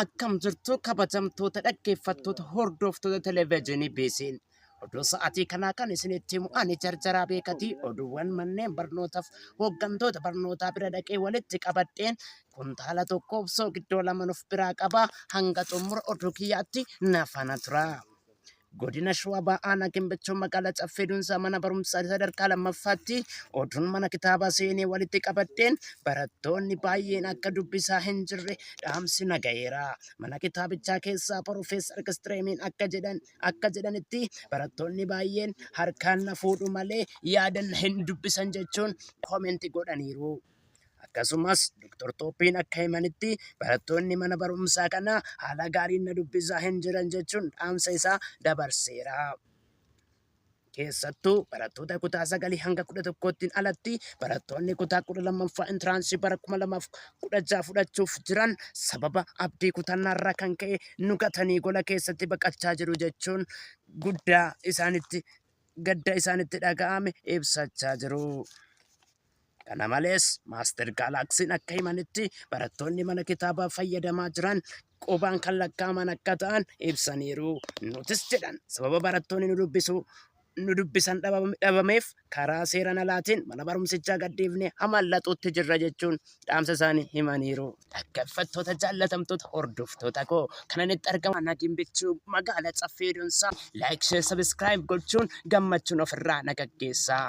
Akkam jirtu kabajamtoota dhaggeeffattoota hordoftoota televezyiinii BC'n. Oduu sa'aatii kanaa kan isinitti himu ani jarjaraa beekatii oduuwwan manneen barnootaaf hooggantoota barnootaa bira dhaqee walitti qabadheen kuntaala tokkoof soogidoo lama of biraa qaba hanga xumura oduu kiyyaatti na faana tura. Godina Shawaa Ba'aa Gimbichoo magaalaa Caffee Dunsaa mana barumsaa sadarkaa lammaffaatti oduun mana kitaabaa seenee walitti qabadheen barattoonni baay'een akka dubbisaa hin jirre dhaamsi nagayeera. Mana kitaabichaa keessaa Profeesar Kistireemiin akka jedhanitti barattoonni baay'een harkaan na fuudhu malee yaadan hin dubbisan jechuun koomentii godhaniiru. Akkasumas Dr. Tooppiin akka himanitti barattoonni mana barumsaa kana haala gaariin na dubbisaa hin jiran jechuun dhaamsa isaa dabarseera. Keessattuu barattoota kutaa 9 hanga 11tti alatti barattoonni kutaa 12ffaa intiraansii bara 2016 fudhachuuf jiran sababa abdii kutannaarraa kan ka'e nugatanii gola keessatti baqachaa jiru jechuun gadda isaanitti dhaga'ame ibsachaa jiru. Kana malees Maaster Gaalaaksiin akka himanitti barattoonni mana kitaabaa fayyadamaa jiran qubaan kan lakkaa'aman akka ta'an ibsaniiru. Nutis jedhan sababa barattoonni nu dubbisan dhabameef karaa seeraan alaatiin mana barumsichaa gadhiifnee hamallaxuutti jirra jechuun dhaamsa isaanii himaniiru. Dhaggeeffattoota jaallatamtoota hordoftoota koo kanan itti argama Gimbichoo magaalaa Caffee Dunsaa laayik, sheer, sabiskiraayib gochuun gammachuun ofirraa na gaggeessaa.